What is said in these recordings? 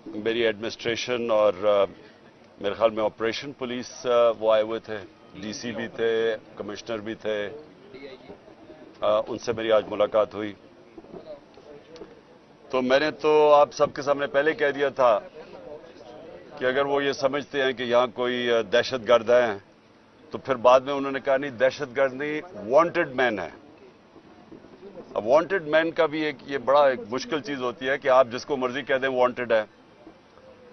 मेरी एडमिनिस्ट्रेशन और मेरे ख्याल में ऑपरेशन पुलिस वो आए हुए थे, डीसी भी थे, कमिश्नर भी थे, उनसे मेरी आज मुलाकात हुई। तो मैंने तो आप सबके सामने पहले कह दिया था कि अगर वो ये समझते हैं कि यहाँ कोई दहशतगर्द है, तो फिर बाद में उन्होंने कहा नहीं, दहशतगर्द नहीं, वांटेड मैन है। अब वांटेड मैन का भी ये बड़ा एक मुश्किल चीज होती है कि आप जिसको मर्जी कह दें वांटेड है।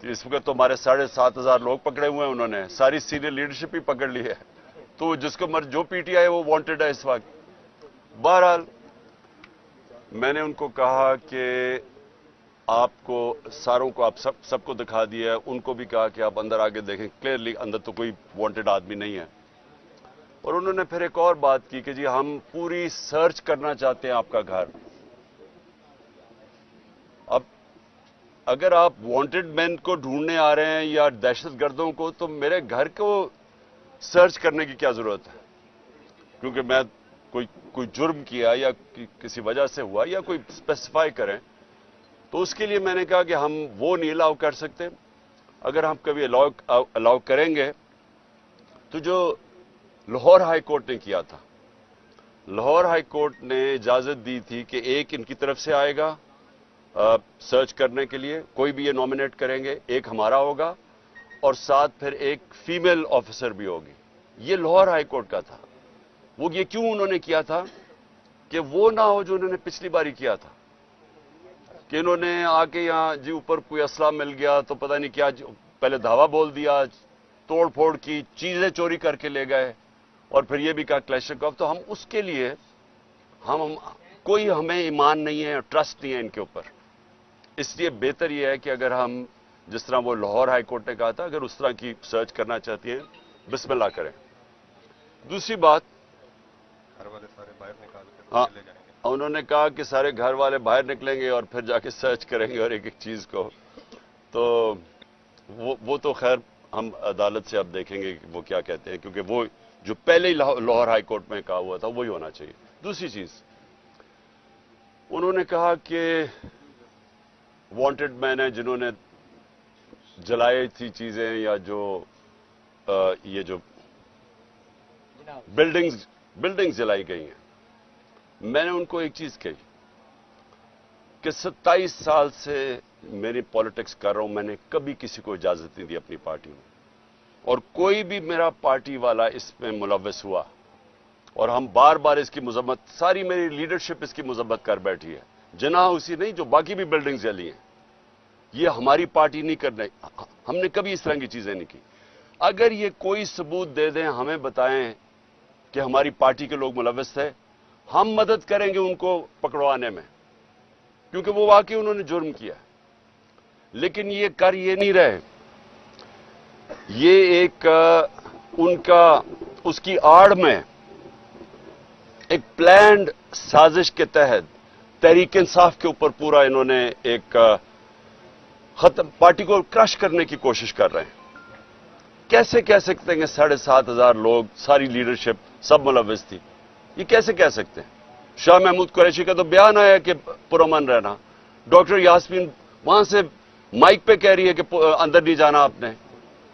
तो इस वक्त तो हमारे 7,500 लोग पकड़े हुए हैं, उन्होंने सारी सीनियर लीडरशिप ही पकड़ ली है, तो जिसको मर्जी जो पीटीआई है वो वांटेड है इस वक्त। बहरहाल मैंने उनको कहा कि आपको सारों को आप सबको दिखा दिया है, उनको भी कहा कि आप अंदर आके देखें, क्लियरली अंदर तो कोई वांटेड आदमी नहीं है। और उन्होंने फिर एक और बात की कि जी हम पूरी सर्च करना चाहते हैं आपका घर। अब अगर आप वांटेड मैन को ढूंढने आ रहे हैं या दहशतगर्दों को, तो मेरे घर को सर्च करने की क्या जरूरत है? क्योंकि मैं कोई जुर्म किया या किसी वजह से हुआ या कोई स्पेसिफाई करें, तो उसके लिए मैंने कहा कि हम वो नहीं अलाउ कर सकते। अगर हम कभी अलाउ करेंगे तो जो लाहौर हाई कोर्ट ने किया था, लाहौर हाई कोर्ट ने इजाजत दी थी कि एक इनकी तरफ से आएगा सर्च करने के लिए, कोई भी ये नॉमिनेट करेंगे, एक हमारा होगा और साथ फिर एक फीमेल ऑफिसर भी होगी। ये लाहौर हाई कोर्ट का था। वो ये क्यों उन्होंने किया था कि वो ना हो जो उन्होंने पिछली बारी किया था, कि इन्होंने आके यहां जी ऊपर कोई असला मिल गया तो पता नहीं क्या, पहले धावा बोल दिया, तोड़ फोड़ की, चीजें चोरी करके ले गए और फिर ये भी कहा क्लैशकोव। तो हम उसके लिए हम कोई हमें ईमान नहीं है, ट्रस्ट नहीं है इनके ऊपर। इसलिए बेहतर यह है कि अगर हम जिस तरह वो लाहौर हाई कोर्ट ने कहा था, अगर उस तरह की सर्च करना चाहती हैं, बिस्मिल्लाह करें। दूसरी बात, घर वाले सारे बाहर निकाल कर हाँ, ले जाएंगे। उन्होंने कहा कि सारे घर वाले बाहर निकलेंगे और फिर जाके सर्च करेंगे और एक एक चीज को। तो वो तो खैर हम अदालत से अब देखेंगे कि वो क्या कहते हैं, क्योंकि वो जो पहले ही लाहौर हाई कोर्ट में कहा हुआ था वही होना चाहिए। दूसरी चीज, उन्होंने कहा कि वांटेड मैन है जिन्होंने जलाई थी चीजें, या जो ये जो बिल्डिंग्स जलाई गई हैं। मैंने उनको एक चीज कही कि 27 साल से मेरी पॉलिटिक्स कर रहा हूं, मैंने कभी किसी को इजाजत नहीं दी अपनी पार्टी में, और कोई भी मेरा पार्टी वाला इसमें मुलव्वस हुआ और हम बार बार इसकी मजम्मत, सारी मेरी लीडरशिप इसकी मजम्मत कर बैठी है। जिना उसी नहीं, जो बाकी भी बिल्डिंग्स जली हैं, ये हमारी पार्टी नहीं करने, हमने कभी इस तरह की चीजें नहीं की। अगर ये कोई सबूत दे दें, हमें बताएं कि हमारी पार्टी के लोग मुलव्वस थे, हम मदद करेंगे उनको पकड़वाने में, क्योंकि वो वाकई उन्होंने जुर्म किया। लेकिन ये कर ये नहीं रहे, ये एक उनका उसकी आड़ में एक प्लान्ड साजिश के तहत तहरीक इंसाफ के ऊपर पूरा इन्होंने एक खत्म, पार्टी को क्रश करने की कोशिश कर रहे हैं। कैसे कह सकते हैं कि 7,500 लोग, सारी लीडरशिप सब मुलव्वस थी? ये कैसे कह सकते हैं? शाह महमूद कुरैशी का तो बयान आया कि पुरअमन रहना, डॉक्टर यास्मीन वहां से माइक पे कह रही है कि अंदर नहीं जाना आपने,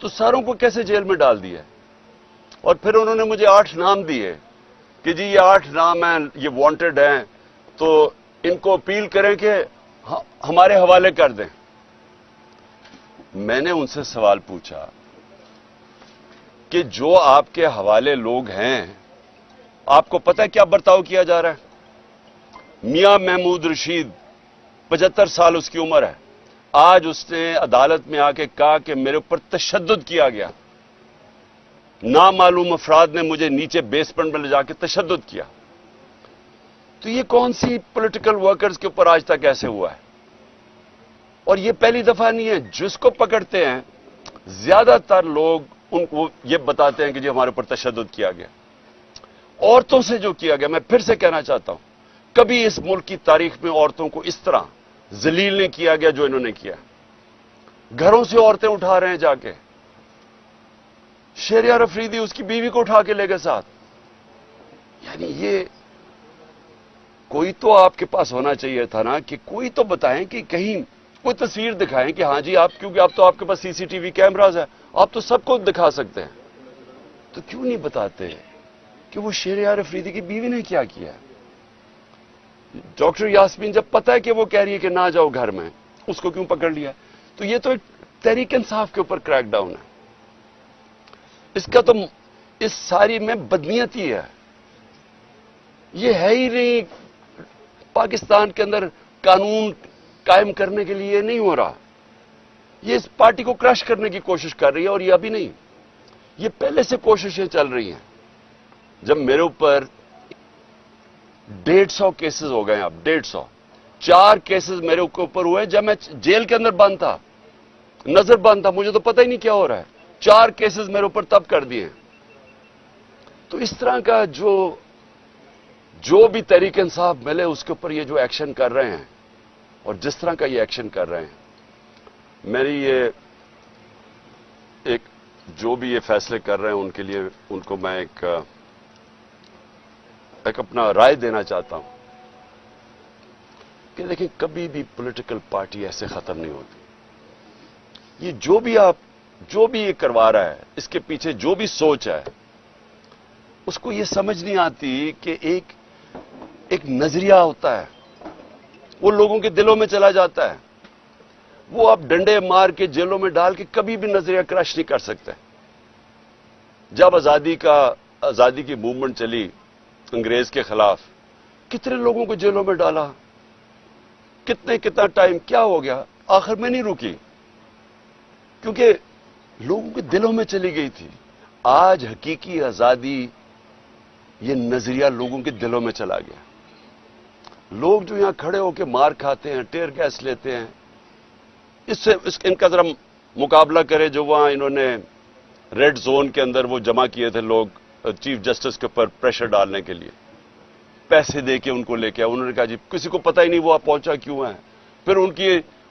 तो सारों को कैसे जेल में डाल दिया? और फिर उन्होंने मुझे 8 नाम दिए कि जी ये 8 नाम हैं, ये वांटेड हैं, तो इनको अपील करें कि हमारे हवाले कर दें। मैंने उनसे सवाल पूछा कि जो आपके हवाले लोग हैं, आपको पता है क्या बर्ताव किया जा रहा है? मियां महमूद रशीद, 75 साल उसकी उम्र है, आज उसने अदालत में आके कहा कि मेरे ऊपर तशद्दुद किया गया, नामालूम अफराद ने मुझे नीचे बेसमेंट में ले जाके तशद्दुद किया। तो ये कौन सी पॉलिटिकल वर्कर्स के ऊपर आज तक ऐसे हुआ है? और ये पहली दफा नहीं है। जिसको पकड़ते हैं, ज्यादातर लोग उनको ये बताते हैं कि जी हमारे ऊपर तशद्दुद किया गया। औरतों से जो किया गया, मैं फिर से कहना चाहता हूं, कभी इस मुल्क की तारीख में औरतों को इस तरह जलील नहीं किया गया जो इन्होंने किया। घरों से औरतें उठा रहे हैं जाके, शहरियार अफरीदी उसकी बीवी को उठा के ले गए साथ। यानी ये कोई तो आपके पास होना चाहिए था ना, कि कोई तो बताएं कि कहीं کوئی تصویر دکھائیں کہ ہاں جی آپ، کیونکہ آپ تو آپ کے پاس سی سی ٹی وی کیمراز ہے، آپ تو سب کو دکھا سکتے ہیں، تو کیوں نہیں بتاتے کہ وہ شہریار افریدی کی بیوی نے کیا کیا ہے؟ ڈاکٹر یاسمین جب پتہ ہے کہ وہ کہہ رہی ہے کہ نہ جاؤ گھر میں، اس کو کیوں پکڑ لیا؟ تو یہ تو ایک تحریک انصاف کے اوپر کریک ڈاؤن ہے. اس کا تو اس ساری میں بدنیتی ہے. یہ ہے ہی نہیں پاکستان کے اندر قانون قائم کرنے کے لیے نہیں ہو رہا. یہ اس پارٹی کو کرش کرنے کی کوشش کر رہی ہے، اور یہ ابھی نہیں، یہ پہلے سے کوششیں چل رہی ہیں. جب میرے اوپر 150 کیسز ہو گئے، اب 150 4 کیسز میرے اوپر ہوئے جب میں جیل کے اندر بند تھا، نظر بند تھا، مجھے تو پتہ ہی نہیں کیا ہو رہا ہے. 4 کیسز میرے اوپر تب کر دیے. تو اس طرح کا جو بھی تحریک انصاف ملے اس کے اوپر یہ جو ایکشن کر رہے ہیں، اور جس طرح کا یہ ایکشن کر رہے ہیں، میری یہ ایک جو بھی یہ فیصلے کر رہے ہیں ان کے لیے ان کو میں ایک اپنا رائے دینا چاہتا ہوں کہ دیکھیں، کبھی بھی پولیٹیکل پارٹی ایسے ختم نہیں ہوتی. یہ جو بھی یہ کروا رہا ہے، اس کے پیچھے جو بھی سوچ ہے، اس کو یہ سمجھ نہیں آتی کہ ایک نظریہ ہوتا ہے، وہ لوگوں کے دلوں میں چلا جاتا ہے. وہ آپ ڈنڈے مار کے جیلوں میں ڈال کے کبھی بھی نظریہ کرش نہیں کر سکتے. جب آزادی کی موومنٹ چلی انگریز کے خلاف، کتنے لوگوں کو جیلوں میں ڈالا، کتنا ٹائم کیا ہو گیا، آخر میں نہیں رکی، کیونکہ لوگوں کے دلوں میں چلی گئی تھی. آج حقیقی آزادی، یہ نظریہ لوگوں کے دلوں میں چلا گیا. لوگ جو یہاں کھڑے ہو کے مار کھاتے ہیں، ٹیئر گیس لیتے ہیں، ان کا ذرا مقابلہ کرے جو وہاں انہوں نے ریڈ زون کے اندر وہ جمع کیے تھے لوگ چیف جسٹس کے اوپر پریشر ڈالنے کے لیے، پیسے دے کے ان کو لے کے آئے. انہوں نے کہا جی کسی کو پتہ ہی نہیں وہ پہنچا کیوں ہے. پھر ان کی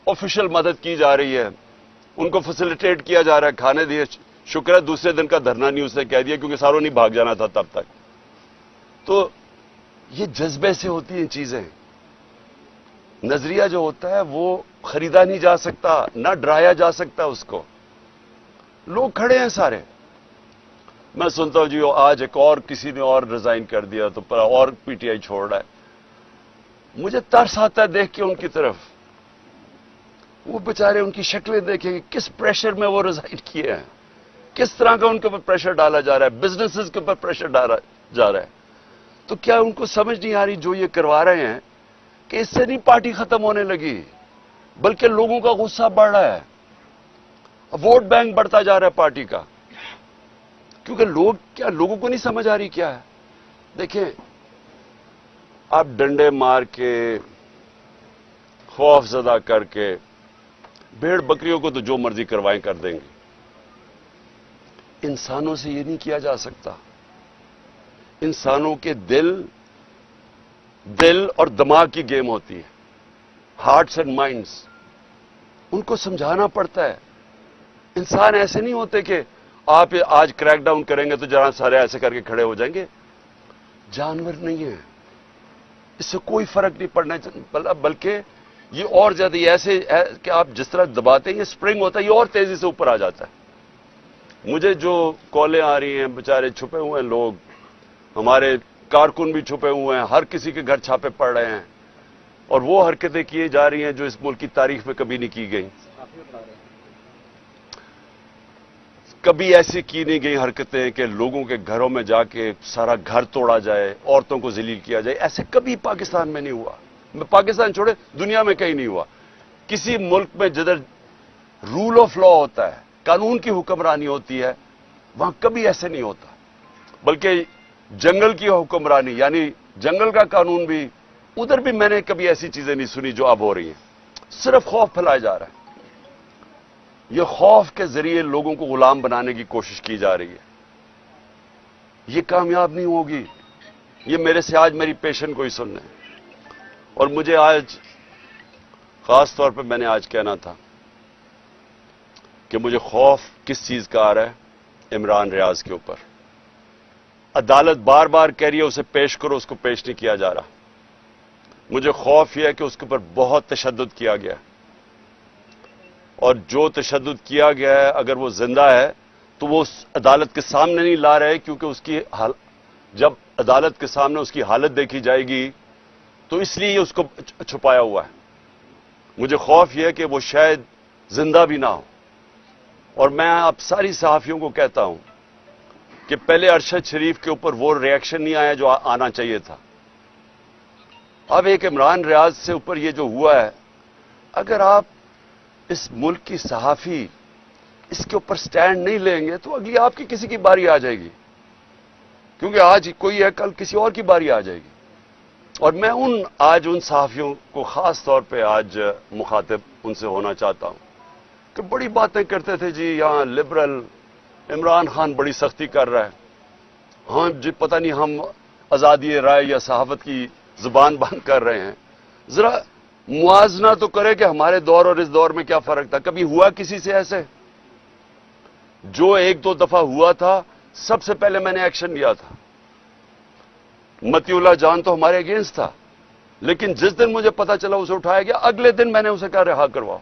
آفیشیل مدد کی جا رہی ہے، ان کو فیسیلیٹیٹ کیا جا رہا ہے، کھانے دیے. شکر ہے دوسرے دن کا دھرنا نہیں اس نے کہہ دیا، کیونکہ ساروں نہیں بھاگ جانا تھا تب تک. تو یہ جذبے سے ہوتی ہیں چیزیں. نظریہ جو ہوتا ہے وہ خریدا نہیں جا سکتا، نہ ڈرایا جا سکتا اس کو. لوگ کھڑے ہیں سارے. میں سنتا ہوں جی آج ایک اور کسی نے اور ریزائن کر دیا تو اور پی ٹی آئی چھوڑ رہا ہے. مجھے ترس آتا ہے دیکھ کے ان کی طرف. وہ بیچارے ان کی شکلیں دیکھیں کہ کس پریشر میں وہ ریزائن کیے ہیں، کس طرح کا ان کے اوپر پریشر ڈالا جا رہا ہے، بزنسز کے اوپر پریشر ڈالا جا رہا ہے. تو کیا ان کو سمجھ نہیں آ رہی جو یہ کروا رہے ہیں کہ اس سے نہیں پارٹی ختم ہونے لگی، بلکہ لوگوں کا غصہ بڑھ رہا ہے، ووٹ بینک بڑھتا جا رہا ہے پارٹی کا. کیونکہ لوگوں کو نہیں سمجھ آ رہی کیا ہے. دیکھیں، آپ ڈنڈے مار کے، خوف زدہ کر کے، بھیڑ بکریوں کو تو جو مرضی کروائیں کر دیں گے. انسانوں سے یہ نہیں کیا جا سکتا. انسانوں کے دل اور دماغ کی گیم ہوتی ہے، ہارٹس اینڈ مائنڈس. ان کو سمجھانا پڑتا ہے. انسان ایسے نہیں ہوتے کہ آپ آج کریک ڈاؤن کریں گے تو جہاں سارے ایسے کر کے کھڑے ہو جائیں گے. جانور نہیں ہیں، اس سے کوئی فرق نہیں پڑنا، بلکہ یہ اور زیادہ ایسے کہ آپ جس طرح دباتے ہیں، یہ سپرنگ ہوتا ہے، یہ اور تیزی سے اوپر آ جاتا ہے. مجھے جو کالیں آ رہی ہیں، بیچارے چھپے ہوئے ہیں لوگ، ہمارے کارکن بھی چھپے ہوئے ہیں، ہر کسی کے گھر چھاپے پڑ رہے ہیں، اور وہ حرکتیں کی جا رہی ہیں جو اس ملک کی تاریخ میں کبھی نہیں کی گئی. کبھی ایسی کی نہیں گئی حرکتیں کہ لوگوں کے گھروں میں جا کے سارا گھر توڑا جائے، عورتوں کو ذلیل کیا جائے. ایسے کبھی پاکستان میں نہیں ہوا. پاکستان چھوڑے، دنیا میں کہیں نہیں ہوا. کسی ملک میں جدھر رول آف لا ہوتا ہے، قانون کی حکمرانی ہوتی ہے، وہاں کبھی ایسے نہیں ہوتا. بلکہ جنگل کی حکمرانی، یعنی جنگل کا قانون بھی، ادھر بھی میں نے کبھی ایسی چیزیں نہیں سنی جو اب ہو رہی ہیں. صرف خوف پھیلایا جا رہا ہے. یہ خوف کے ذریعے لوگوں کو غلام بنانے کی کوشش کی جا رہی ہے. یہ کامیاب نہیں ہوگی. یہ میرے سے آج میری پیشن کو ہی سننا ہے. اور مجھے آج خاص طور پہ میں نے آج کہنا تھا کہ مجھے خوف کس چیز کا آ رہا ہے؟ عمران ریاض کے اوپر. عدالت بار بار کہہ رہی ہے اسے پیش کرو، اس کو پیش نہیں کیا جا رہا. مجھے خوف یہ ہے کہ اس کے اوپر بہت تشدد کیا گیا. اور جو تشدد کیا گیا ہے اگر وہ زندہ ہے تو وہ اس عدالت کے سامنے نہیں لا رہے، کیونکہ اس کی جب عدالت کے سامنے اس کی حالت دیکھی جائے گی تو اس لیے اس کو چھپایا ہوا ہے. مجھے خوف یہ ہے کہ وہ شاید زندہ بھی نہ ہو. اور میں آپ ساری صحافیوں کو کہتا ہوں کہ پہلے ارشد شریف کے اوپر وہ ریئیکشن نہیں آیا جو آنا چاہیے تھا. اب ایک عمران ریاض سے اوپر یہ جو ہوا ہے، اگر آپ اس ملک کی صحافی اس کے اوپر سٹینڈ نہیں لیں گے تو اگلی آپ کی کسی کی باری آ جائے گی، کیونکہ آج کوئی ہے کل کسی اور کی باری آ جائے گی. اور میں آج ان صحافیوں کو خاص طور پہ آج مخاطب ان سے ہونا چاہتا ہوں کہ بڑی باتیں کرتے تھے جی یہاں لبرل عمران خان بڑی سختی کر رہا ہے، ہاں جی پتہ نہیں ہم آزادی رائے یا صحافت کی زبان بند کر رہے ہیں. ذرا موازنہ تو کرے کہ ہمارے دور اور اس دور میں کیا فرق تھا. کبھی ہوا کسی سے ایسے؟ جو ایک دو دفعہ ہوا تھا سب سے پہلے میں نے ایکشن لیا تھا. متی اللہ جان تو ہمارے اگینسٹ تھا، لیکن جس دن مجھے پتا چلا اسے اٹھایا گیا اگلے دن میں نے اسے کہا رہا کرواؤ.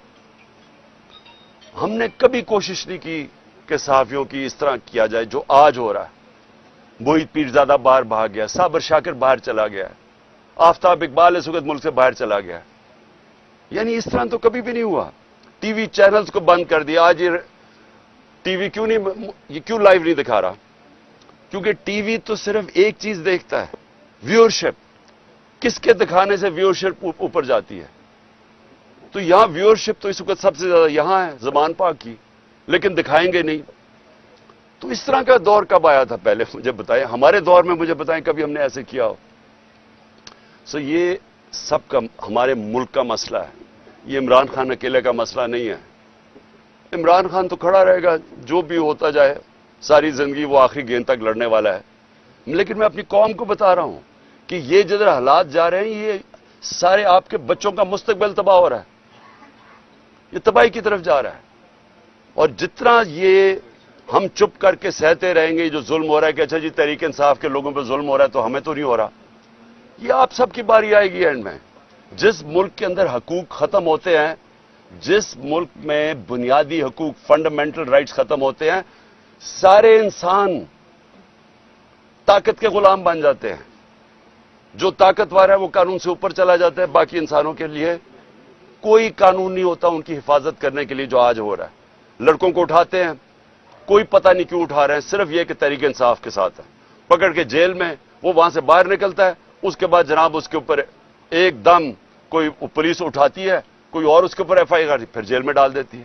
ہم نے کبھی کوشش نہیں کی کہ صحافیوں کی اس طرح کیا جائے جو آج ہو رہا ہے. موہت پیرزادہ باہر بھاگ گیا، صابر شاکر باہر چلا گیا، آفتاب اقبال اس وقت ملک سے باہر چلا گیا. یعنی اس طرح تو کبھی بھی نہیں ہوا. ٹی وی چینلز کو بند کر دیا. آج یہ ٹی وی کیوں لائیو نہیں دکھا رہا؟ کیونکہ ٹی وی تو صرف ایک چیز دیکھتا ہے، ویورشپ. کس کے دکھانے سے ویورشپ اوپر جاتی ہے؟ تو یہاں ویورشپ تو اس وقت سب سے زیادہ یہاں ہے زمان پاک کی، لیکن دکھائیں گے نہیں. تو اس طرح کا دور کب آیا تھا؟ پہلے مجھے بتائیں، ہمارے دور میں مجھے بتائیں کبھی ہم نے ایسے کیا ہو. یہ سب کا ہمارے ملک کا مسئلہ ہے، یہ عمران خان اکیلے کا مسئلہ نہیں ہے. عمران خان تو کھڑا رہے گا، جو بھی ہوتا جائے، ساری زندگی وہ آخری گیند تک لڑنے والا ہے. لیکن میں اپنی قوم کو بتا رہا ہوں کہ یہ جدھر حالات جا رہے ہیں یہ سارے آپ کے بچوں کا مستقبل تباہ ہو رہا ہے، یہ تباہی کی طرف جا رہا ہے. اور جتنا یہ ہم چپ کر کے سہتے رہیں گے جو ظلم ہو رہا ہے کہ اچھا جی تحریک انصاف کے لوگوں پہ ظلم ہو رہا ہے تو ہمیں تو نہیں ہو رہا، یہ آپ سب کی باری آئے گی اینڈ میں. جس ملک کے اندر حقوق ختم ہوتے ہیں، جس ملک میں بنیادی حقوق فنڈامنٹل رائٹس ختم ہوتے ہیں، سارے انسان طاقت کے غلام بن جاتے ہیں. جو طاقتور ہے وہ قانون سے اوپر چلا جاتا ہے. باقی انسانوں کے لیے کوئی قانون نہیں ہوتا ان کی حفاظت کرنے کے لیے جو آج ہو رہا ہے. لڑکوں کو اٹھاتے ہیں، کوئی پتہ نہیں کیوں اٹھا رہے ہیں، صرف یہ کہ تحریک انصاف کے ساتھ ہے. پکڑ کے جیل میں وہ وہاں سے باہر نکلتا ہے، اس کے بعد جناب اس کے اوپر ایک دم کوئی پولیس اٹھاتی ہے، کوئی اور اس کے اوپر ایف آئی آر پھر جیل میں ڈال دیتی ہے.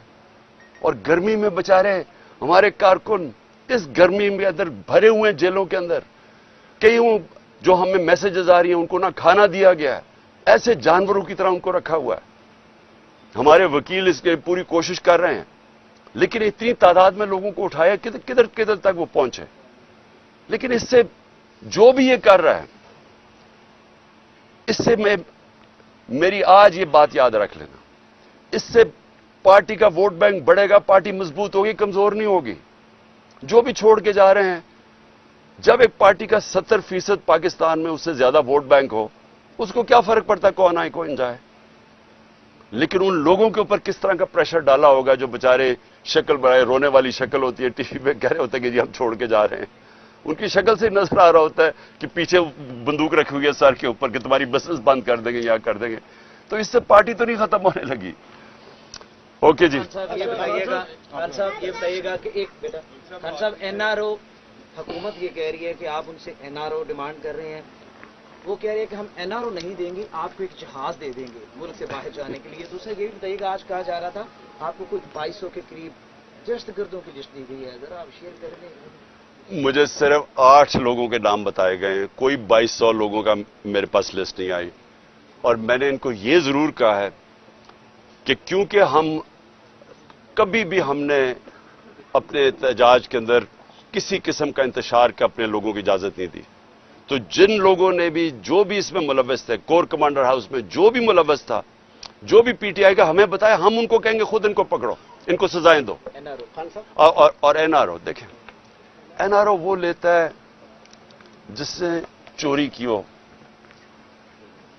اور گرمی میں بیچارے ہمارے کارکن اس گرمی میں اندر بھرے ہوئے ہیں جیلوں کے اندر. کئی جو ہمیں میسیجز آ رہی ہیں ان کو نہ کھانا دیا گیا ہے، ایسے جانوروں کی طرح ان کو رکھا ہوا ہے. ہمارے وکیل اس کے پوری کوشش کر رہے ہیں، لیکن اتنی تعداد میں لوگوں کو اٹھایا کدھر تک وہ پہنچے. لیکن اس سے جو بھی یہ کر رہا ہے، اس سے میری آج یہ بات یاد رکھ لینا، اس سے پارٹی کا ووٹ بینک بڑھے گا، پارٹی مضبوط ہوگی، کمزور نہیں ہوگی. جو بھی چھوڑ کے جا رہے ہیں، جب ایک پارٹی کا 70% پاکستان میں اس سے زیادہ ووٹ بینک ہو، اس کو کیا فرق پڑتا ہے کون آئے کون جائے. لیکن ان لوگوں کے اوپر کس طرح کا پریشر ڈالا ہوگا جو بےچارے شکل بڑھائے، رونے والی شکل ہوتی ہے، ٹی وی پہ کہہ رہے ہوتے ہیں کہ جی ہم چھوڑ کے جا رہے ہیں. ان کی شکل سے نظر آ رہا ہوتا ہے کہ پیچھے بندوق رکھی ہوئی ہے سر کے اوپر کہ تمہاری بسنس بند کر دیں گے یا کر دیں گے. تو اس سے پارٹی تو نہیں ختم ہونے لگی. اوکے جی. خان صاحب یہ بتائیے گا کہ ایک بیٹا خان صاحب این آر او حکومت یہ کہہ رہی ہے کہ آپ ان سے این آر او ڈیمانڈ کر رہے ہیں. وہ کہہ رہے ہیں کہ ہم این آر او نہیں دیں گے، آپ کو ایک جہاز دے دیں گے ملک سے باہر جانے کے لیے. دوسرا یہ بتائیے گا، آج کہا جا رہا تھا آپ کو کوئی 2200 کے قریب دہشت گردوں کی لسٹ دی گئی ہے، ذرا آپ شیئر کر دیں. مجھے صرف 8 لوگوں کے نام بتائے گئے ہیں، کوئی 2200 لوگوں کا میرے پاس لسٹ نہیں آئی. اور میں نے ان کو یہ ضرور کہا ہے کہ کیونکہ کبھی بھی ہم نے اپنے احتجاج کے اندر کسی قسم کا انتشار کے اپنے لوگوں کی اجازت نہیں دی. تو جن لوگوں نے بھی جو بھی اس میں ملوث تھے، کور کمانڈر ہاؤس میں جو بھی ملوث تھا، جو بھی پی ٹی آئی کا ہمیں بتایا، ہم ان کو کہیں گے خود ان کو پکڑو، ان کو سزائیں دو. اور این آر او دیکھیں، این آر او وہ لیتا ہے جس سے چوری کی ہو.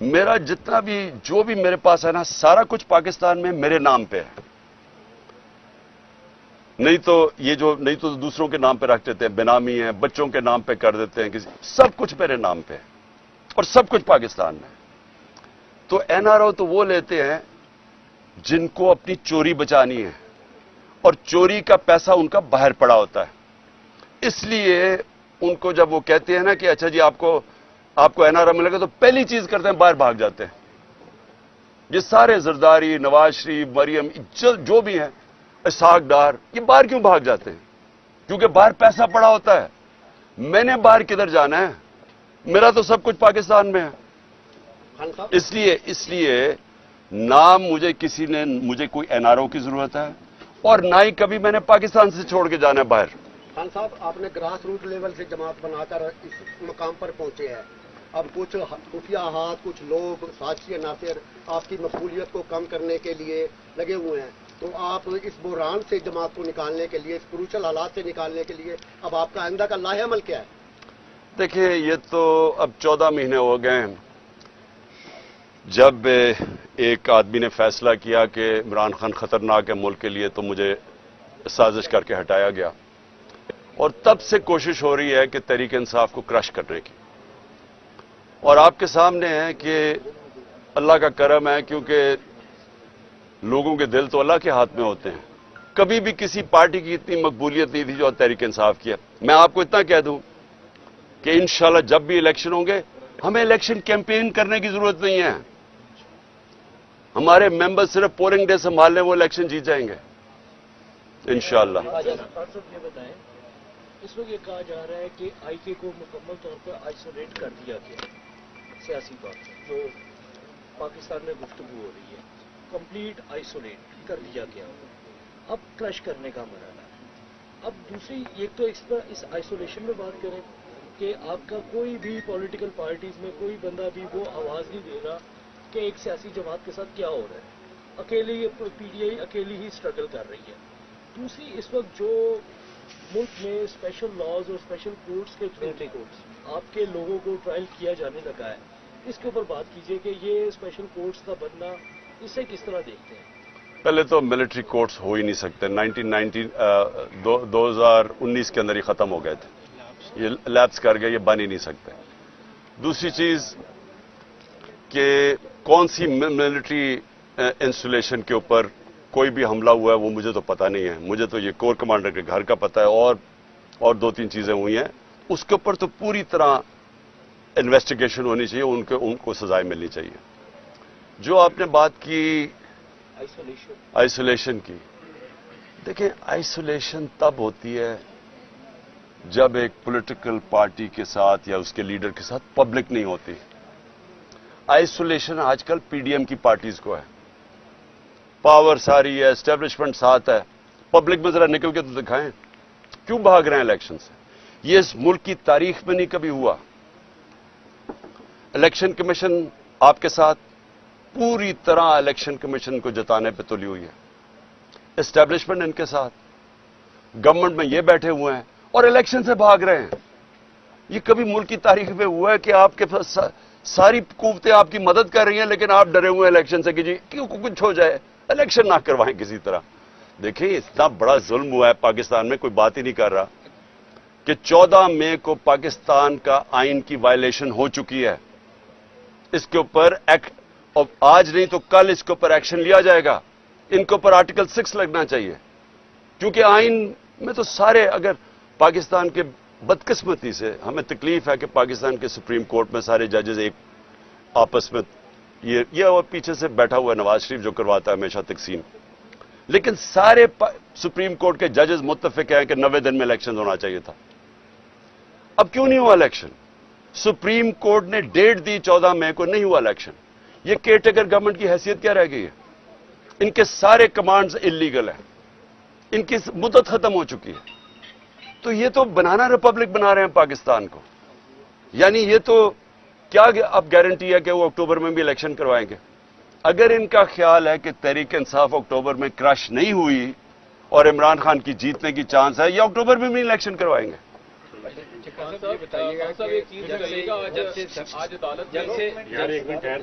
میرا جتنا بھی جو بھی میرے پاس ہے نا، سارا کچھ پاکستان میں میرے نام پہ ہے. नहीं तो दूसरों के नाम पे रख देते हैं, बेनामी है, बच्चों के नाम पे कर देते हैं, किसी सब कुछ मेरे नाम पे है और सब कुछ पाकिस्तान में। तो एनआरओ तो वो लेते हैं जिनको अपनी चोरी बचानी है और चोरी का पैसा उनका बाहर पड़ा होता है। इसलिए उनको जब वो कहते हैं ना कि अच्छा जी आपको एनआरओ मिलेगा, तो पहली चीज करते हैं बाहर भाग जाते हैं। ये सारे जरदारी, नवाज शरीफ, मरियम, जो भी हैं, इसहाक डार, ये बाहर क्यों भाग जाते हैं? क्योंकि बाहर पैसा पड़ा होता है। मैंने बाहर किधर जाना है? मेरा तो सब कुछ पाकिस्तान में है। इसलिए ना मुझे कोई एनआरओ की जरूरत है और ना ही कभी मैंने पाकिस्तान से छोड़ के जाना है बाहर। खान साहब, आपने ग्रास रूट लेवल से जमात बनाकर इस मकाम पर पहुंचे हैं। अब कुछ खुफिया हाथ, कुछ लोग, साजिशी अनासर आपकी मकबूलियत को कम करने के लिए लगे हुए हैं। तो आप इस बुहरान से जमात को निकालने के लिए, इस क्रूशल हालात से निकालने के लिए अब आपका आइंदा का लाहेअमल क्या है? देखिए, ये तो अब 14 महीने हो गए हैं जब एक आदमी ने फैसला किया कि इमरान खान खतरनाक है मुल्क के लिए, तो मुझे साजिश करके हटाया गया और तब से कोशिश हो रही है कि तहरीक इंसाफ को क्रश करने की। और आपके सामने है कि अल्लाह का करम है, क्योंकि लोगों के दिल तो अल्लाह के हाथ में होते हैं। कभी भी किसी पार्टी की इतनी मकबूलियत नहीं थी जो तहरीक इंसाफ की है। मैं आपको इतना कह दूं कि इंशाल्लाह जब भी इलेक्शन होंगे, हमें इलेक्शन कैंपेन करने की जरूरत नहीं है। हमारे मेंबर सिर्फ पोलिंग डे संभाल लें, वो इलेक्शन जीत जाएंगे इंशाल्लाह। ये बताएं, इस वक्त ये कहा जा रहा है कि आईके को मुकम्मल तौर पर आइसोलेट कर दिया गया सियासी तौर पर, जो पाकिस्तान में गुफ्तगू हो रही है, कंप्लीट आइसोलेट कर दिया गया। अब क्रश करने का मरहला है। अब दूसरी, एक तो इस आइसोलेशन में बात करें कि आपका कोई भी पॉलिटिकल पार्टीज में कोई बंदा भी वो आवाज नहीं दे रहा कि एक सियासी जमात के साथ क्या हो रहा है। अकेले ये पीटीआई अकेली ही स्ट्रगल कर रही है। दूसरी, इस वक्त जो मुल्क में स्पेशल लॉज और स्पेशल कोर्ट्स के थ्रू आपके लोगों को ट्रायल किया जाने लगा है, इसके ऊपर बात कीजिए कि ये स्पेशल कोर्ट्स का बनना, इसे किस तरह देखते हैं? पहले तो मिलिट्री कोर्ट्स हो ही नहीं सकते। 2019 के अंदर ही खत्म हो गए थे, ये लैप्स कर गए, ये बन ही नहीं सकते। दूसरी चीज कि कौन सी मिलिट्री इंस्टॉलेशन के ऊपर कोई भी हमला हुआ है वो मुझे तो पता नहीं है। मुझे तो ये कोर कमांडर के घर का पता है और 2-3 चीजें हुई हैं, उसके ऊपर तो पूरी तरह इन्वेस्टिगेशन होनी चाहिए, उनको सजाएं मिलनी चाहिए। जो आपने बात की आइसोलेशन की, देखिए आइसोलेशन तब होती है जब एक पॉलिटिकल पार्टी के साथ या उसके लीडर के साथ पब्लिक नहीं होती। आइसोलेशन आजकल पीडीएम की पार्टीज को है, पावर सारी है, एस्टेब्लिशमेंट साथ है, पब्लिक में जरा निकल के तो दिखाएं क्यों भाग रहे हैं इलेक्शन से। ये इस मुल्क की तारीख में नहीं कभी हुआ। इलेक्शन कमीशन आपके साथ पूरी तरह इलेक्शन कमीशन को जताने पे तुली हुई है, एस्टेब्लिशमेंट इनके साथ, गवर्नमेंट में ये बैठे हुए हैं और इलेक्शन से भाग रहे हैं। ये कभी मुल्क की तारीख में हुआ है कि आपके पास सारी कुव्वतें आपकी मदद कर रही हैं, लेकिन आप डरे हुए हैं इलेक्शन से कि जी क्यों कुछ हो जाए, इलेक्शन ना करवाएं किसी तरह। देखिए, इतना बड़ा जुल्म हुआ है पाकिस्तान में, कोई बात ही नहीं कर रहा कि 14 मई को पाकिस्तान का आइन की वायलेशन हो चुकी है। इसके ऊपर आज नहीं तो कल इसके ऊपर एक्शन लिया जाएगा। इनके ऊपर आर्टिकल 6 लगना चाहिए, क्योंकि आइन में तो सारे, अगर पाकिस्तान के बदकिस्मती से हमें तकलीफ है कि पाकिस्तान के सुप्रीम कोर्ट में सारे जजेस एक आपस में ये और पीछे से बैठा हुआ नवाज शरीफ जो करवाता है हमेशा तकसीम, लेकिन सारे सुप्रीम कोर्ट के जजेस मुत्तफिक हैं कि 90 दिन में इलेक्शन होना चाहिए था। अब क्यों नहीं हुआ इलेक्शन? सुप्रीम कोर्ट ने डेट दी 14 मई को, नहीं हुआ इलेक्शन। ये केयरटेकर गवर्नमेंट की हैसियत क्या रह गई है? इनके सारे कमांड्स इलीगल हैं, इनकी मुद्दत खत्म हो चुकी है। तो ये तो बनाना रिपब्लिक बना रहे हैं पाकिस्तान को। यानी ये तो क्या अब गारंटी है कि वो अक्टूबर में भी इलेक्शन करवाएंगे? अगर इनका ख्याल है कि तहरीक इंसाफ अक्टूबर में क्रश नहीं हुई और इमरान खान की जीतने की चांस है, ये अक्टूबर में भी इलेक्शन करवाएंगे। یہ بتائیے گا کہ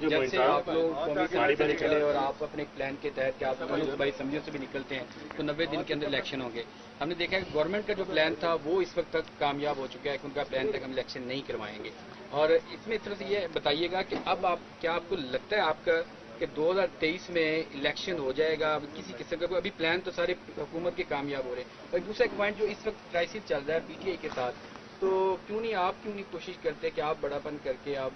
جب سے آپ لوگ قومی پارٹی سے نکلے اور آپ اپنے پلان کے تحت کہ آپ صوبائی اسمبلیوں سے بھی نکلتے ہیں تو 90 دن کے اندر الیکشن ہوں گے. ہم نے دیکھا کہ گورنمنٹ کا جو پلان تھا وہ اس وقت تک کامیاب ہو چکا ہے کہ ان کا پلان تک ہم الیکشن نہیں کروائیں گے. اور اس میں اس طرح سے یہ بتائیے گا کہ اب آپ کو لگتا ہے آپ کا کہ 2023 میں الیکشن ہو جائے گا کسی قسم کا؟ ابھی پلان تو سارے حکومت کے کامیاب ہو رہے ہیں. اور دوسرا ایک پوائنٹ جو اس وقت کرائسس چل رہا ہے پی ٹی آئی کے ساتھ، تو کیوں نہیں کوشش کرتے کہ آپ بڑا پن کر کے آپ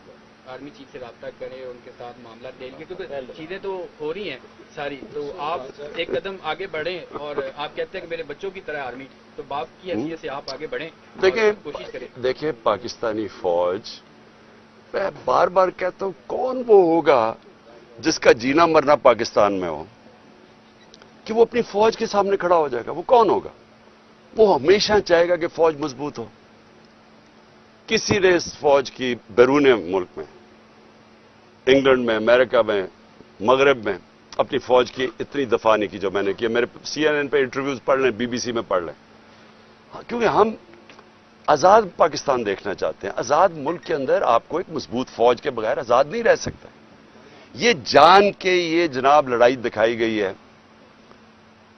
آرمی چیف سے رابطہ کریں اور ان کے ساتھ معاملات لے لیں، کیونکہ چیزیں تو ہو رہی ہیں ساری، تو آپ ایک قدم آگے بڑھیں. اور آپ کہتے ہیں کہ میرے بچوں کی طرح آرمی، تو باپ کی حیثیت سے آپ آگے بڑھیں، کوشش کریں. دیکھیں پاکستانی فوج، میں بار بار کہتا ہوں کون وہ ہوگا جس کا جینا مرنا پاکستان میں ہو کہ وہ اپنی فوج کے سامنے کھڑا ہو جائے گا؟ وہ کون ہوگا؟ وہ ہمیشہ چاہے گا کہ فوج مضبوط ہو. کسی نے اس فوج کی بیرون ملک میں، انگلینڈ میں، امریکہ میں، مغرب میں اپنی فوج کی اتنی دفاع نہیں کی جو میں نے کیا. میرے CNN پہ انٹرویوز پڑھ لیں، BBC میں پڑھ لیں. کیونکہ ہم آزاد پاکستان دیکھنا چاہتے ہیں. آزاد ملک کے اندر آپ کو ایک مضبوط فوج کے بغیر آزاد نہیں رہ سکتا. یہ جان کے یہ جناب لڑائی دکھائی گئی ہے.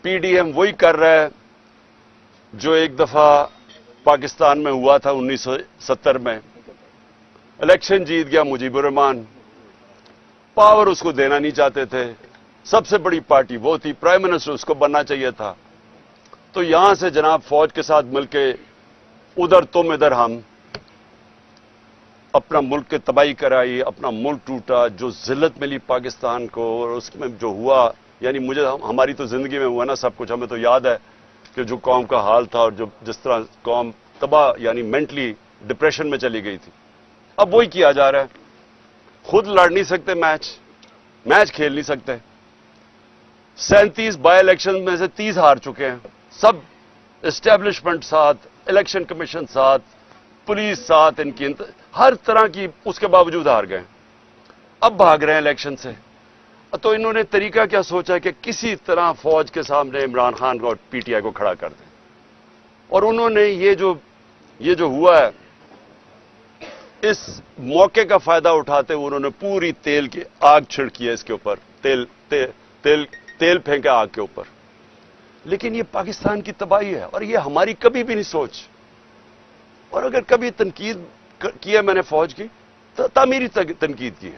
PDM وہی کر رہا ہے جو ایک دفعہ پاکستان میں ہوا تھا 1970 میں. الیکشن جیت گیا مجیب الرحمان، پاور اس کو دینا نہیں چاہتے تھے، سب سے بڑی پارٹی وہ تھی، پرائم منسٹر اس کو بننا چاہیے تھا. تو یہاں سے جناب فوج کے ساتھ مل کے ادھر تم ادھر ہم، اپنا ملک کی تباہی کرائی، اپنا ملک ٹوٹا. جو ذلت ملی پاکستان کو اور اس میں جو ہوا، یعنی مجھے ہماری تو زندگی میں ہوا نا سب کچھ. ہمیں تو یاد ہے کہ جو قوم کا حال تھا اور جس طرح قوم تباہ یعنی مینٹلی ڈپریشن میں چلی گئی تھی. اب وہی کیا جا رہا ہے. خود لڑ نہیں سکتے میچ کھیل نہیں سکتے. 37 بائی الیکشن میں سے 30 ہار چکے ہیں. سب اسٹیبلشمنٹ ساتھ، الیکشن کمیشن ساتھ، پولیس ساتھ، ان کی ہر طرح کی، اس کے باوجود ہار گئے. اب بھاگ رہے ہیں الیکشن سے. تو انہوں نے طریقہ کیا سوچا کہ کسی طرح فوج کے سامنے عمران خان کو اور PTI کو کھڑا کر دیں. اور انہوں نے یہ جو ہوا ہے اس موقع کا فائدہ اٹھاتے ہوئے انہوں نے پوری تیل کی آگ چھڑکی ہے اس کے اوپر، تیل پھینکا آگ کے اوپر. لیکن یہ پاکستان کی تباہی ہے اور یہ ہماری کبھی بھی نہیں سوچ. اور اگر کبھی تنقید کی ہے میں نے فوج کی تو تعمیری تنقید کی ہے.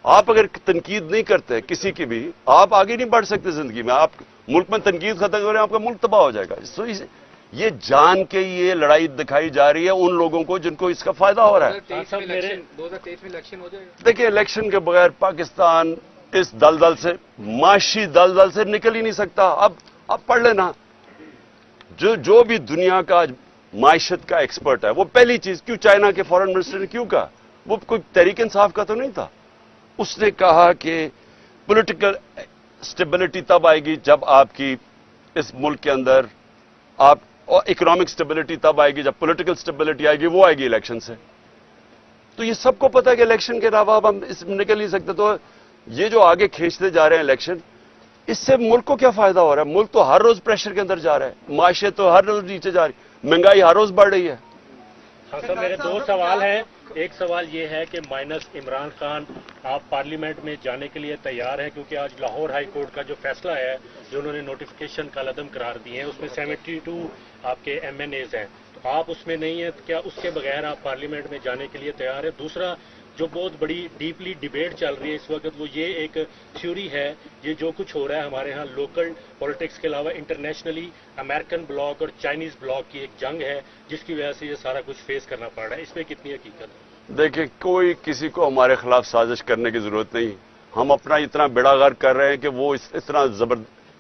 آپ اگر تنقید نہیں کرتے کسی کی بھی، آپ آگے نہیں بڑھ سکتے زندگی میں. آپ ملک میں تنقید ختم کریں آپ کا ملک تباہ ہو جائے گا. یہ جان کے یہ لڑائی دکھائی جا رہی ہے ان لوگوں کو جن کو اس کا فائدہ ہو رہا ہے. 2023 میں الیکشن ہو جائے گا. دیکھیں الیکشن کے بغیر پاکستان اس دلدل سے، معاشی دلدل سے نکل ہی نہیں سکتا. اب پڑھ لینا جو بھی دنیا کا معیشت کا ایکسپرٹ ہے، وہ پہلی چیز کیوں چائنا کے فارن منسٹر نے کیوں کہا؟ وہ کوئی تحریک انصاف کا تو نہیں تھا. اس نے کہا کہ پولیٹیکل سٹیبلٹی تب آئے گی جب آپ کی اس ملک کے اندر اور اکنامک سٹیبلٹی تب آئے گی جب پولیٹیکل سٹیبلٹی آئے گی، وہ آئے گی الیکشن سے. تو یہ سب کو پتا ہے کہ الیکشن کے علاوہ اب ہم اس میں نکل نہیں سکتے. تو یہ جو آگے کھینچتے جا رہے ہیں الیکشن، اس سے ملک کو کیا فائدہ ہو رہا ہے؟ ملک تو ہر روز پریشر کے اندر جا رہا ہے، معاشیت تو ہر روز نیچے جا رہی ہے، مہنگائی ہر روز بڑھ رہی ہے. ہاں سر، میرے 2 سوال ہیں. ایک سوال یہ ہے کہ مائنس عمران خان آپ پارلیمنٹ میں جانے کے لیے تیار ہیں؟ کیونکہ آج لاہور ہائی کورٹ کا جو فیصلہ ہے، جو انہوں نے نوٹیفیکیشن کالعدم قرار دیے ہیں، اس میں 72 آپ کے MNAs ہیں، تو آپ اس میں نہیں ہیں. کیا اس کے بغیر آپ پارلیمنٹ میں جانے کے لیے تیار ہیں؟ دوسرا جو بہت بڑی ڈیپلی ڈیبیٹ چل رہی ہے اس وقت، وہ یہ ایک تھیوری ہے، یہ جو کچھ ہو رہا ہے ہمارے ہاں لوکل پالیٹکس کے علاوہ انٹرنیشنلی امریکن بلاک اور چائنیز بلاک کی ایک جنگ ہے جس کی وجہ سے یہ سارا کچھ فیس کرنا پڑ رہا ہے. اس میں کتنی حقیقت ہے؟ دیکھیں کوئی کسی کو ہمارے خلاف سازش کرنے کی ضرورت نہیں. ہم اپنا اتنا بیڑا غرق کر رہے ہیں کہ وہ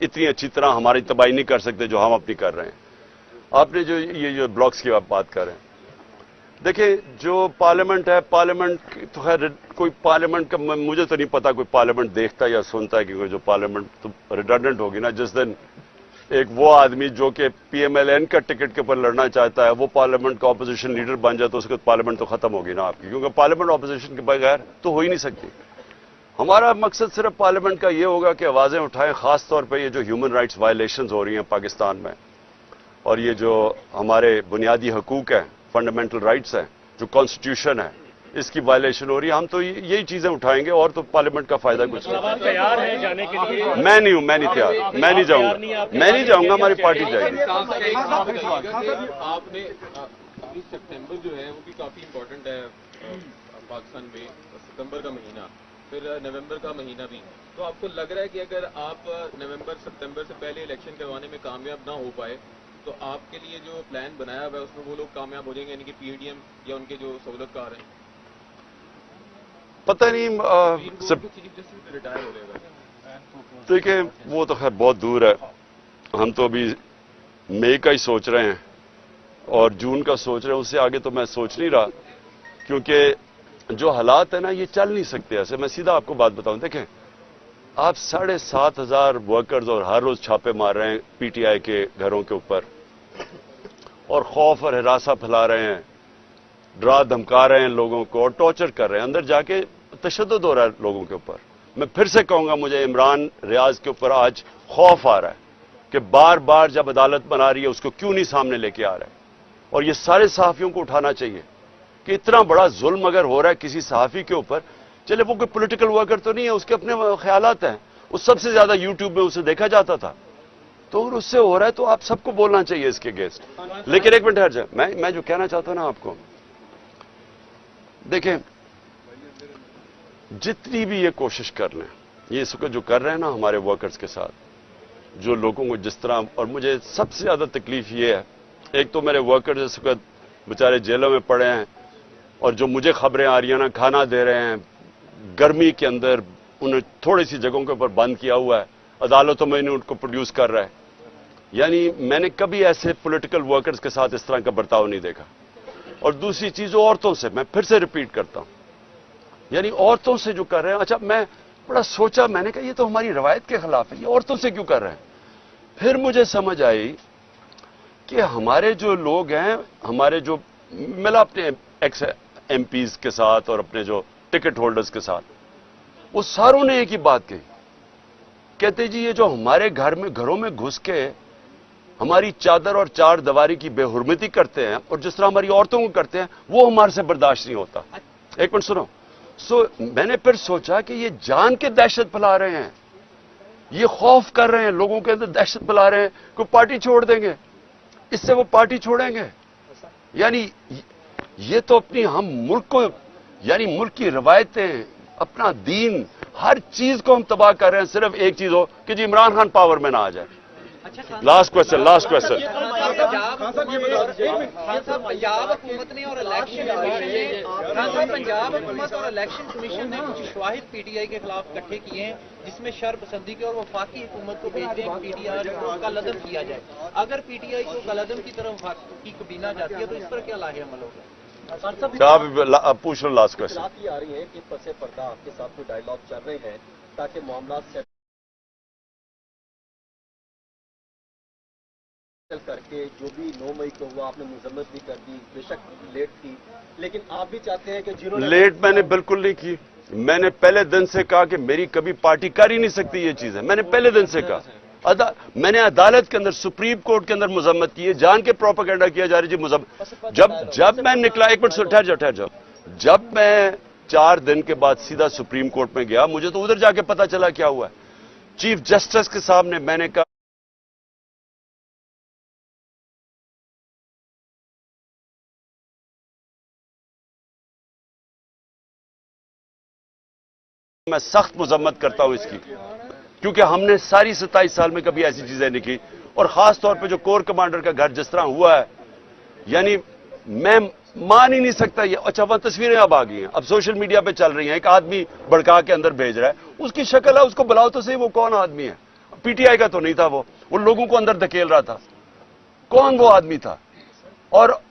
اتنی اچھی طرح ہماری تباہی نہیں کر سکتے جو ہم اپنی کر رہے ہیں. آپ نے جو بلاکس کی بات کر رہے ہیں، دیکھیں جو پارلیمنٹ ہے، پارلیمنٹ تو خیر کوئی پارلیمنٹ کا مجھے تو نہیں پتا کوئی پارلیمنٹ دیکھتا یا سنتا ہے، کیونکہ جو پارلیمنٹ تو ریڈنڈنٹ ہوگی نا. جس دن ایک وہ آدمی جو کہ PMLN کا ٹکٹ کے اوپر لڑنا چاہتا ہے وہ پارلیمنٹ کا اپوزیشن لیڈر بن جائے تو اس کے پارلیمنٹ تو ختم ہوگی نا آپ کی، کیونکہ پارلیمنٹ اپوزیشن کے بغیر تو ہو ہی نہیں سکتی. ہمارا مقصد صرف پارلیمنٹ کا یہ ہوگا کہ آوازیں اٹھائیں، خاص طور پہ یہ جو ہیومن رائٹس وائلیشنز ہو رہی ہیں پاکستان میں، اور یہ جو ہمارے بنیادی حقوق ہیں، फंडामेंटल राइट्स हैं, जो कॉन्स्टिट्यूशन है, इसकी वायलेशन हो रही है। हम तो यही चीजें उठाएंगे और तो पार्लियामेंट का फायदा कुछ नहीं। आप तैयार हैं जाने के लिए? मैं नहीं हूं, मैं नहीं तैयार, मैं नहीं जाऊंगा, मैं नहीं जाऊंगा, हमारी पार्टी जाएगी। आपने 20 सितंबर जो है वो भी काफी इम्पोर्टेंट है पाकिस्तान में, सितंबर का महीना, फिर नवंबर का महीना भी। तो आपको लग रहा है कि अगर आप नवंबर सितंबर से पहले इलेक्शन करवाने में कामयाब ना हो पाए तो आपके लिए जो प्लान बनाया हुआ है उसमें वो लोग कामयाब हो जाएंगे, यानी कि PDM या उनके जो सहूलतकार हैं? पता नहीं सब चीफ जस्टिस रिटायर हो जाएगा। देखिए, वो तो खैर बहुत दूर है। हम तो अभी मई का ही सोच रहे हैं और जून का सोच रहे हैं, उससे आगे तो मैं सोच नहीं रहा, क्योंकि जो हालात है ना, ये चल नहीं सकते ऐसे। मैं सीधा आपको बात बताऊं, देखें, आप 7,500 वर्कर्स और हर रोज छापे मार रहे हैं PTI के घरों के ऊपर और खौफ और हिरासा फैला रहे हैं, डरा धमका रहे हैं लोगों को और टॉर्चर कर रहे हैं, अंदर जाके तशद्दुद हो रहा है लोगों के ऊपर। मैं फिर से कहूंगा, मुझे इमरान रियाज के ऊपर आज खौफ आ रहा है कि बार बार जब अदालत बना रही है उसको क्यों नहीं सामने लेके आ रहा है। और ये सारे सहाफियों को उठाना चाहिए कि इतना बड़ा जुल्म अगर हो रहा है किसी सहाफी के ऊपर, चले वो कोई पॉलिटिकल वर्कर तो नहीं है, उसके अपने ख्यालात हैं, वो सबसे ज्यादा यूट्यूब में उसे देखा जाता था, तो अगर उससे हो रहा है तो आप सबको बोलना चाहिए इसके अगेंस्ट। लेकिन एक मिनट हट जाए, मैं जो कहना चाहता हूं ना आपको, देखें, जितनी भी ये कोशिश कर लें, ये इस वक्त जो कर रहे हैं ना हमारे वर्कर्स के साथ, जो लोगों को जिस तरह, और मुझे सबसे ज्यादा तकलीफ ये है, एक तो मेरे वर्कर्स इस वक्त बेचारे जेलों में पड़े हैं और जो मुझे खबरें आ रही हैं ना, खाना दे रहे हैं गर्मी के अंदर, उन्हें थोड़ी सी जगहों के ऊपर बंद किया हुआ है, अदालतों में इन्हें उनको प्रोड्यूस कर रहा है। यानी मैंने कभी ऐसे पॉलिटिकल वर्कर्स के साथ इस तरह का बर्ताव नहीं देखा। और दूसरी चीज, औरतों से, मैं फिर से रिपीट करता हूं, यानी औरतों से जो कर रहे हैं, अच्छा मैं बड़ा सोचा, मैंने कहा ये तो हमारी रवायत के खिलाफ है, ये औरतों से क्यों कर रहे हैं। फिर मुझे समझ आई कि हमारे जो लोग हैं, हमारे जो, मिला अपने एक्स MPs के साथ और अपने जो टिकट होल्डर्स के साथ, वो सारों ने एक ही बात कही, कहते जी ये जो हमारे घरों में घुस के हमारी चादर और चार दीवारी की बेहुरमती करते हैं और जिस तरह हमारी औरतों को करते हैं, वो हमारे से बर्दाश्त नहीं होता। एक मिनट सुनो। मैंने फिर सोचा कि ये जान के दहशत फैला रहे हैं, ये खौफ कर रहे हैं, लोगों के अंदर दहशत फैला रहे हैं कि पार्टी छोड़ देंगे, इससे वो पार्टी छोड़ेंगे। यानी ये तो अपनी, हम मुल्क को, यानी मुल्क की रवायतें, अपना दीन, हर चीज को हम तबाह कर रहे हैं, सिर्फ एक चीज हो कि जी इमरान खान पावर में ना आ जाए। Last question, last question. Punjab हुकूमत ने और इलेक्शन पंजाब हुकूमत और इलेक्शन कमीशन ने कुछ शवाहिद PTI के खिलाफ इकट्ठे किए हैं, जिसमें शरपसंदी के और वफाकी हुकूमत को भेजते हैं PTI को कलअदम किया जाए। अगर PTI को कलअदम की तरफ की कबीना जाती है तो इस पर क्या लाहे अमल होगा? आप पूछ लो लास्ट क्वेश्चन। ये आ रही है कि पसे पर्दा आपके साथ कोई डायलॉग चल रहे हैं ताकि मामला करके, जो भी 9 मई को हुआ आपने मुजम्मत भी कर दी, बेशक लेट थी, लेकिन आप भी चाहते हैं कि जिन्होंने लेट मैंने बिल्कुल नहीं की। मैंने पहले दिन से कहा कि मेरी कभी पार्टी कर ही नहीं सकती ये चीज है, मैंने पहले दिन से कहा। मैंने अदालत के अंदर, सुप्रीम कोर्ट के अंदर मुजम्मत की है, जान के प्रोपेगेंडा किया जा रही जी मुजम्मत। जब मैं निकला, एक मिनट ठहर जाओ, जब मैं 4 दिन के बाद सीधा सुप्रीम कोर्ट में गया, मुझे तो उधर जाके पता चला क्या हुआ। चीफ जस्टिस के सामने मैंने कहा मैं सख्त मुजम्मत करता हूं इसकी, क्योंकि हमने सारी 27 साल में कभी ऐसी चीजें नहीं की। और खास तौर पे जो कोर कमांडर का घर जिस तरह हुआ है, यानी मैं मान ही नहीं सकता ये। अच्छा, वह तस्वीरें अब आ गई हैं, अब सोशल मीडिया पे चल रही हैं, एक आदमी भड़का के अंदर भेज रहा है, उसकी शक्ल है, उसको बुलाओ तो सही, वो कौन आदमी है? PTI का तो नहीं था, वो लोगों को अंदर धकेल रहा था, कौन वो आदमी था? और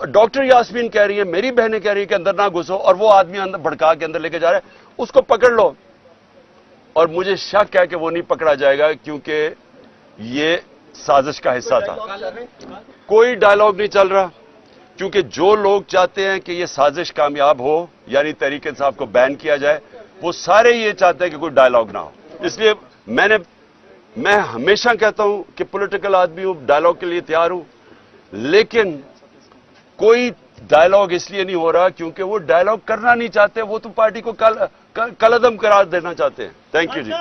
डॉक्टर यास्मीन कह रही है, मेरी बहनें कह रही है कि अंदर ना घुसो, और वो आदमी अंदर भड़का के अंदर लेके जा रहा है, उसको पकड़ लो। और मुझे शक है कि वो नहीं पकड़ा जाएगा, क्योंकि ये साजिश का हिस्सा था। कोई डायलॉग नहीं चल रहा, क्योंकि जो लोग चाहते हैं कि ये साजिश कामयाब हो, यानी तहरीक इंसाफ को बैन किया जाए, वो सारे ये चाहते हैं कि कोई डायलॉग ना हो। इसलिए मैं हमेशा कहता हूं कि पॉलिटिकल आदमी हूं, डायलॉग के लिए तैयार हूं, लेकिन कोई डायलॉग इसलिए नहीं हो रहा क्योंकि वो डायलॉग करना नहीं चाहते, वो तो पार्टी को कल अदम करार देना चाहते हैं। Thank you ji.